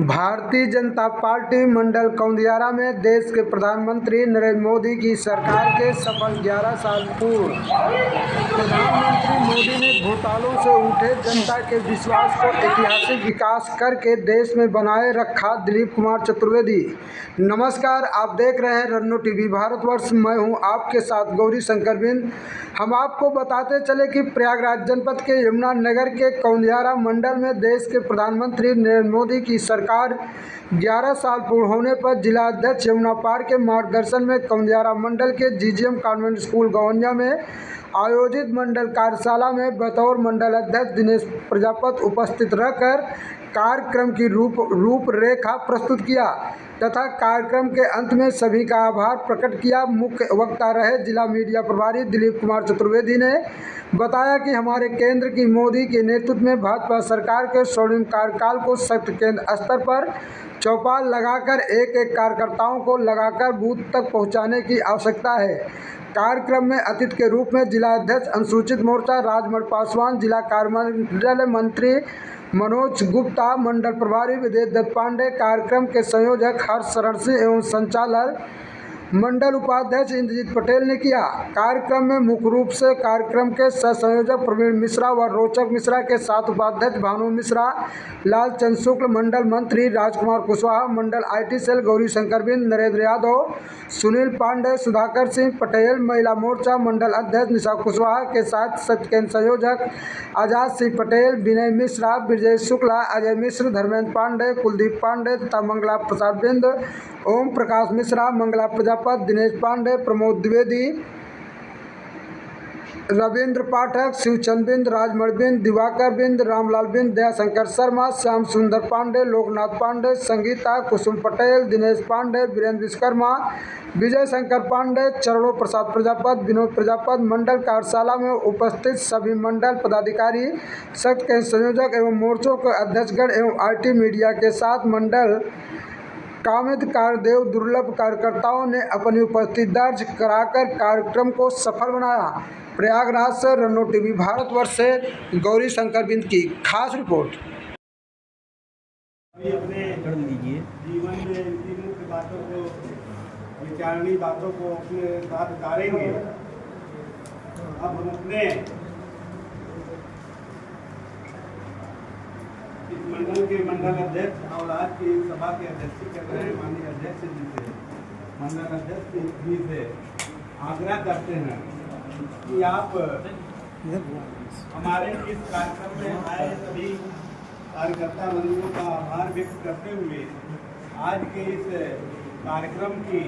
Bharatiya Janata party मंडल कौंदियारा में देश के प्रधानमंत्री नरेंद्र मोदी की सरकार के सफल 11 साल पूर्ण। प्रधानमंत्री मोदी ने घोटालों से उठे जनता के विश्वास को ऐतिहासिक विकास करके देश में बनाए रखा। दिलीप कुमार चतुर्वेदी। नमस्कार, आप देख रहे हैं रन्नो टीवी भारतवर्ष। मैं हूं आपके साथ गौरी शंकर बिंद। हम आपको बताते चले कि प्रयागराज जनपद के यमुना नगर के कौंदियारा मंडल में देश के प्रधानमंत्री नरेंद्र मोदी की सरकार 11 साल पूर्ण होने पर जिला अध्यक्ष यमुना पार के मार्गदर्शन में कौंदियारा मंडल के जीजीएम कॉन्वेंट स्कूल गवनिया में आयोजित मंडल कार्यशाला में बतौर मंडल अध्यक्ष दिनेश प्रजापति उपस्थित रहकर कार्यक्रम की रूपरेखा प्रस्तुत किया तथा कार्यक्रम के अंत में सभी का आभार प्रकट किया। मुख्य वक्ता रहे जिला मीडिया प्रभारी दिलीप कुमार चतुर्वेदी ने बताया कि हमारे केंद्र की मोदी के नेतृत्व में भाजपा सरकार के स्वर्णिम कार्यकाल को सख्त केंद्र स्तर पर चौपाल लगाकर एक एक कार्यकर्ताओं को लगाकर बूथ तक पहुंचाने की आवश्यकता है। कार्यक्रम में अतिथि के रूप में जिला अध्यक्ष अनुसूचित मोर्चा राजमल पासवान, जिला कार्यमंडल मंत्री मनोज गुप्ता, मंडल प्रभारी विदेश दत्त पांडे, कार्यक्रम के संयोजक हर्ष शरण सिंह एवं संचालक मंडल उपाध्यक्ष इंद्रजीत पटेल ने किया। कार्यक्रम में मुख्य रूप से कार्यक्रम के सह संयोजक प्रवीण मिश्रा व रोचक मिश्रा के साथ उपाध्यक्ष भानु मिश्रा, लालचंद शुक्ल, मंडल मंत्री राजकुमार कुशवाहा, मंडल आईटी सेल गौरी शंकर बिंद, नरेंद्र यादव, सुनील पांडे, सुधाकर सिंह पटेल, महिला मोर्चा मंडल अध्यक्ष निशा कुशवाहा के साथ सत्य संयोजक आजाद सिंह पटेल, विनय मिश्रा, विजय शुक्ला, अजय मिश्र, धर्मेंद्र पांडे, कुलदीप पांडे तथा मंगला प्रसाद बिंद, ओम प्रकाश मिश्रा, मंगला प्रजापति, दिनेश पांडे, प्रमोद द्विवेदी, रविंद्र पाठक, शिवचंद बिंद, राजमल बिंद, दिवाकर बिंद, रामलाल बिंद, दयाशंकर शर्मा, श्याम सुंदर पांडे, लोकनाथ पांडे, संगीता, कुसुम पटेल, दिनेश पांडे, वीरेंद्र विश्वकर्मा, विजय शंकर पांडे, चरणों प्रसाद प्रजापति, विनोद प्रजापति, मंडल कार्यशाला में उपस्थित सभी मंडल पदाधिकारी, सख्त के संयोजक एवं मोर्चों के अध्यक्षगण एवं आईटी मीडिया के साथ मंडल कामित कार्यदेव दुर्लभ कार्यकर्ताओं ने अपनी उपस्थिति दर्ज कराकर कार्यक्रम को सफल बनाया। प्रयागराज से रन्नो टीवी भारतवर्ष से गौरी शंकर बिंद की खास रिपोर्ट। अपने जीवन में इनकी मुख्य बातों को, विचारणीय बातों को अपने साथ उतारेंगे। अब हम अपने इस मंडल के मंडल अध्यक्ष और आज की सभा के अध्यक्ष कर रहे हैं माननीय अध्यक्ष जी से, मंडल अध्यक्ष जी से आग्रह करते हैं कि आप हमारे इस कार्यक्रम में आए सभी कार्यकर्ता बंधुओं का आभार व्यक्त करते हुए आज के इस कार्यक्रम की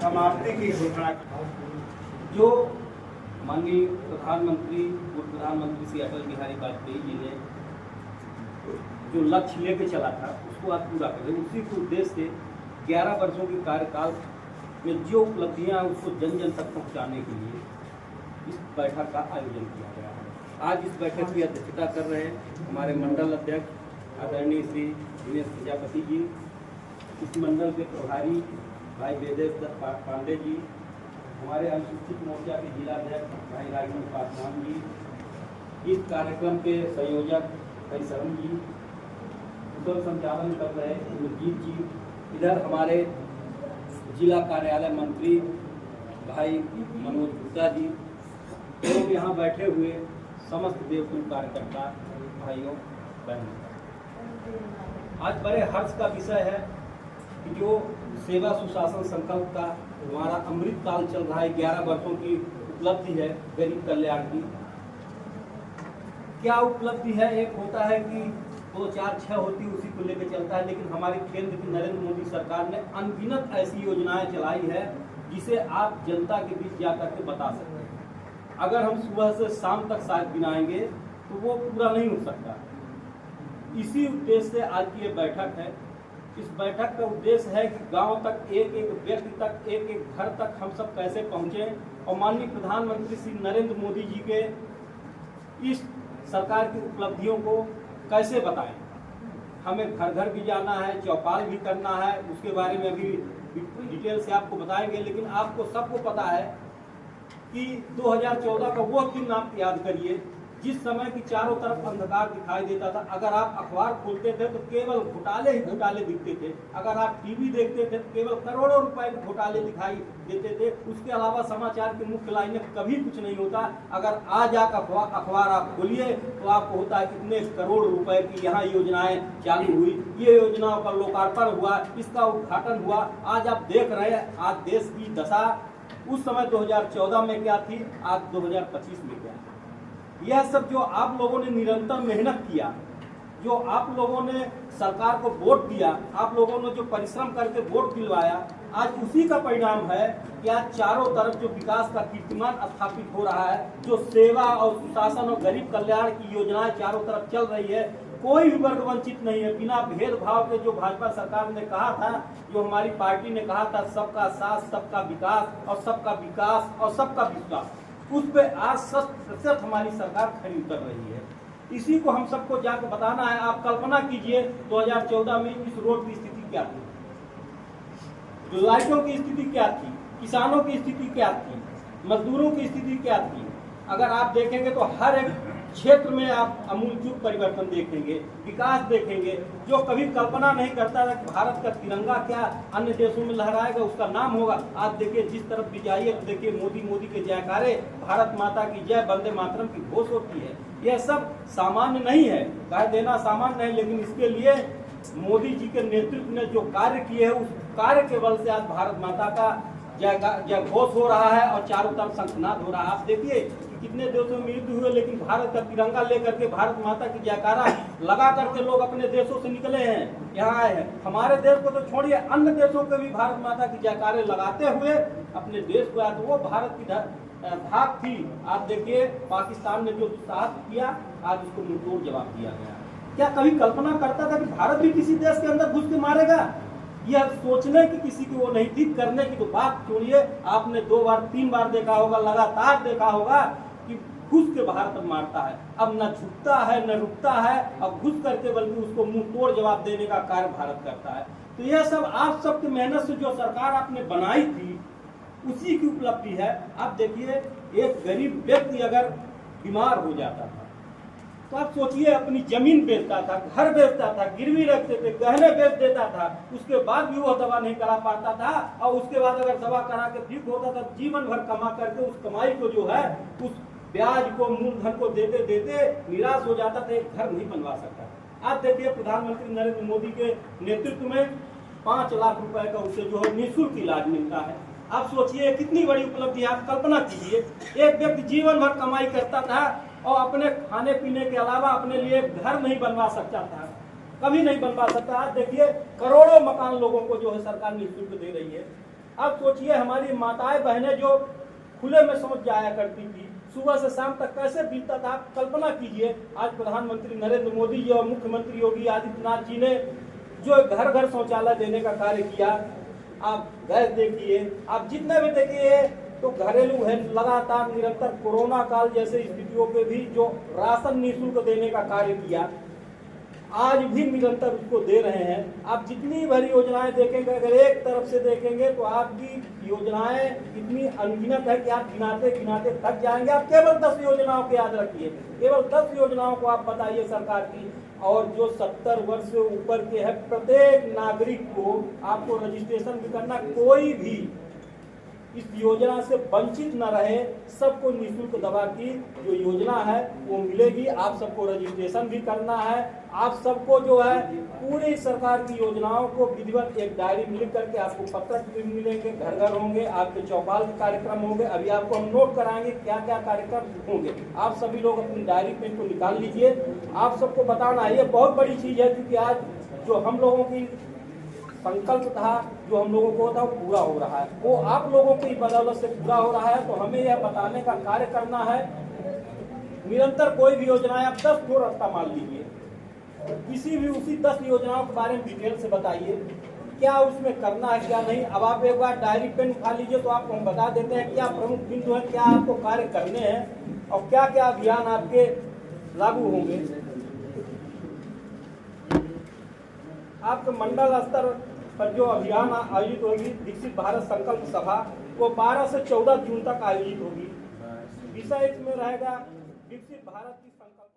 समाप्ति की घोषणा जो माननीय प्रधानमंत्री पूर्व प्रधानमंत्री श्री अटल बिहारी वाजपेयी जी ने जो लक्ष्य लेके चला था उसको आज पूरा करें। उसी के उद्देश्य से 11 वर्षों के कार्यकाल में जो उपलब्धियां हैं उसको जन जन तक पहुंचाने के लिए इस बैठक का आयोजन किया गया है। आज इस बैठक की अध्यक्षता कर रहे हैं हमारे मंडल अध्यक्ष आदरणीय श्री दिनेश प्रजापति जी, इस मंडल के प्रभारी भाई वेदेश दत्त पांडे जी, हमारे अनुसूचित मोर्चा के जिला अध्यक्ष भाई राजमल पासवान जी, इस कार्यक्रम के संयोजक भाई शरण जी, कुशल संचालन कर रहे इंद्रजीत जी, इधर हमारे जिला कार्यालय मंत्री भाई मनोज गुप्ता जी, एवं यहाँ बैठे हुए समस्त देवकुल कार्यकर्ता भाइयों बहनों। आज बड़े हर्ष का विषय है कि जो सेवा सुशासन संकल्प का हमारा अमृत काल चल रहा है, 11 वर्षों की उपलब्धि है गरीब कल्याण की। क्या उपलब्धि है? एक होता है कि 2, 4, 6 होती उसी को लेकर चलता है, लेकिन हमारी केंद्र की नरेंद्र मोदी सरकार ने अनगिनत ऐसी योजनाएं चलाई है जिसे आप जनता के बीच जाकर के बता सकते हैं। अगर हम सुबह से शाम तक शायद गिनाएंगे तो वो पूरा नहीं हो सकता। इसी उद्देश्य से आज की ये बैठक है। इस बैठक का उद्देश्य है कि गांव तक, एक एक व्यक्ति तक, एक एक घर तक हम सब कैसे पहुंचे और माननीय प्रधानमंत्री श्री नरेंद्र मोदी जी के इस सरकार की उपलब्धियों को कैसे बताएं। हमें घर घर भी जाना है, चौपाल भी करना है, उसके बारे में भी डिटेल से आपको बताएंगे। लेकिन आपको सबको पता है कि 2014 का वो दिन आप याद करिए जिस समय की चारों तरफ अंधकार दिखाई देता था, अगर आप अखबार खोलते थे तो केवल घोटाले ही घोटाले दिखते थे, अगर आप टीवी देखते थे तो केवल करोड़ों रुपए के घोटाले दिखाई देते थे, उसके अलावा समाचार की मुख्य लाइनें कभी कुछ नहीं होता। अगर आज आप अखबार आप खोलिए तो आपको होता है कितने करोड़ रुपए की यहाँ योजनाएं चालू हुई, ये योजनाओं का लोकार्पण हुआ, इसका उद्घाटन हुआ। आज आप देख रहे हैं आज देश की दशा उस समय 2014 में क्या थी, आज 2025 में क्या है। यह सब जो आप लोगों ने निरंतर मेहनत किया, जो आप लोगों ने सरकार को वोट दिया, आप लोगों ने जो परिश्रम करके वोट दिलवाया, आज उसी का परिणाम है कि आज चारों तरफ जो विकास का कीर्तिमान स्थापित हो रहा है, जो सेवा और सुशासन और गरीब कल्याण की योजनाएं चारों तरफ चल रही है, कोई भी वर्ग वंचित नहीं है। बिना भेदभाव के जो भाजपा सरकार ने कहा था, जो हमारी पार्टी ने कहा था, सबका साथ सबका विकास और सबका विकास और सबका विश्वास, उस पे आज 100% हमारी सरकार खरी उतर रही है। इसी को हम सबको जाकर बताना है। आप कल्पना कीजिए 2014 में इस रोड की स्थिति क्या थी, लाइटों की स्थिति क्या थी, किसानों की स्थिति क्या थी, मजदूरों की स्थिति क्या थी। अगर आप देखेंगे तो हर एक क्षेत्र में आप आमूलचूल परिवर्तन देखेंगे, विकास देखेंगे। जो कभी कल्पना नहीं करता था कि भारत का तिरंगा क्या अन्य देशों में लहराएगा, उसका नाम होगा, आज देखिए जिस तरफ भी जाइए तो देखिए मोदी मोदी के जयकारे, भारत माता की जय, वंदे मातरम की घोष होती है। यह सब सामान्य नहीं है, कह देना सामान्य नहीं, लेकिन इसके लिए मोदी जी के नेतृत्व ने जो कार्य किए हैं, उस कार्य के बल से आज भारत माता का जय घोष हो रहा है और चारों तरफ शंखनाद हो रहा है। आप देखिए कि कितने देशों में युद्ध हुए, लेकिन भारत का तिरंगा लेकर के, भारत माता की जयकारा लगा करके लोग अपने देशों से निकले हैं, यहाँ आए हैं। हमारे देश को तो छोड़िए, अन्य देशों के भी भारत माता की जयकारे लगाते हुए अपने देश को आए, तो वो भारत की धाक थी। आप देखिए पाकिस्तान ने जो दुस्साहस किया, आज उसको मुंहतोड़ जवाब दिया गया। क्या कभी कल्पना करता था कि भारत भी किसी देश के अंदर घुस के मारेगा? यह सोचने की किसी की वो नहीं थी, करने की तो बात छोड़िए। आपने 2 बार 3 बार देखा होगा, लगातार देखा होगा कि घुस के भारत मारता है। अब न झुकता है न रुकता है, अब घुस करके बल्कि उसको मुंह तोड़ जवाब देने का कार्य भारत करता है। तो यह सब आप सबकी मेहनत से जो सरकार आपने बनाई थी, उसी की उपलब्धि है। आप देखिए एक गरीब व्यक्ति अगर बीमार हो जाता था तो आप सोचिए, अपनी जमीन बेचता था, घर बेचता था, गिरवी रखते थे, गहने बेच देता था, उसके बाद भी वो दवा नहीं करा पाता था। और उसके बाद अगर दवा करा के ठीक होता था, जीवन भर कमा करके उस कमाई को जो है, उस ब्याज को, मूलधन को देते देते निराश हो जाता था, एक घर नहीं बनवा सकता। आज देखिए प्रधानमंत्री नरेंद्र मोदी के नेतृत्व में 5 लाख रुपए का उसे जो है निःशुल्क इलाज मिलता है। आप सोचिए कितनी बड़ी उपलब्धि है। आप कल्पना कीजिए, एक व्यक्ति जीवन भर कमाई करता था और अपने खाने पीने के अलावा अपने लिए घर नहीं बनवा सकता था, कभी नहीं बनवा सकता। आज देखिए करोड़ों मकान लोगों को जो है सरकार निःशुल्क दे रही है। अब सोचिए हमारी माताएं बहनें जो खुले में शौच जाया करती थी, सुबह से शाम तक कैसे बीतता था। आप कल्पना कीजिए, आज प्रधानमंत्री नरेंद्र मोदी जी और मुख्यमंत्री योगी आदित्यनाथ जी ने जो घर घर शौचालय देने का कार्य किया। आप गैस देखिए, आप जितने भी देखिए तो घरेलू है, लगातार निरंतर कोरोना काल जैसे स्थितियों पे भी जो राशन निःशुल्क देने का कार्य किया, आज भी निरंतर उसको दे रहे हैं। आप जितनी भरी योजनाएं देखेंगे, अगर एक तरफ से देखेंगे तो आपकी योजनाएं इतनी अनगिनत है कि आप गिनाते गिनाते थक जाएंगे। आप केवल 10 योजनाओं को याद रखिए, केवल 10 योजनाओं को आप बताइए सरकार की। और जो 70 वर्ष से ऊपर के है, प्रत्येक नागरिक को आपको रजिस्ट्रेशन भी करना, कोई भी इस योजना से वंचित न रहे, सबको निःशुल्क दवा की जो योजना है वो मिलेगी। आप सबको रजिस्ट्रेशन भी करना है। आप सबको जो है पूरी सरकार की योजनाओं को विधिवत एक डायरी में लिख करके आपको पत्रक भी मिलेंगे, घर घर होंगे, आपके चौपाल के कार्यक्रम होंगे। अभी आपको हम नोट कराएंगे क्या क्या कार्यक्रम होंगे। आप सभी लोग अपनी डायरी पेन को निकाल लीजिए। आप सबको बताना है, ये बहुत बड़ी चीज है, क्योंकि आज जो हम लोगों की संकल्प था, जो हम लोगों को था, वो पूरा हो रहा है। वो आप लोगों की बदौलत से पूरा हो रहा है। तो हमें यह बताने का कार्य करना है। निरंतर कोई भी योजनाएं, आप 10 ठो रास्ता मान लीजिए, किसी भी उसी 10 योजनाओं के बारे में डिटेल से बताइए, क्या उसमें करना है क्या नहीं। अब आप एक बार डायरी पेन उठा लीजिए तो आपको हम बता देते हैं क्या प्रमुख बिंदु है, क्या आपको कार्य करने हैं और क्या क्या अभियान आपके लागू होंगे। आपके मंडल स्तर पर जो अभियान आयोजित होगी, विकसित भारत संकल्प सभा, वो 12 से 14 जून तक आयोजित होगी। विषय इसमें रहेगा विकसित भारत की संकल्पना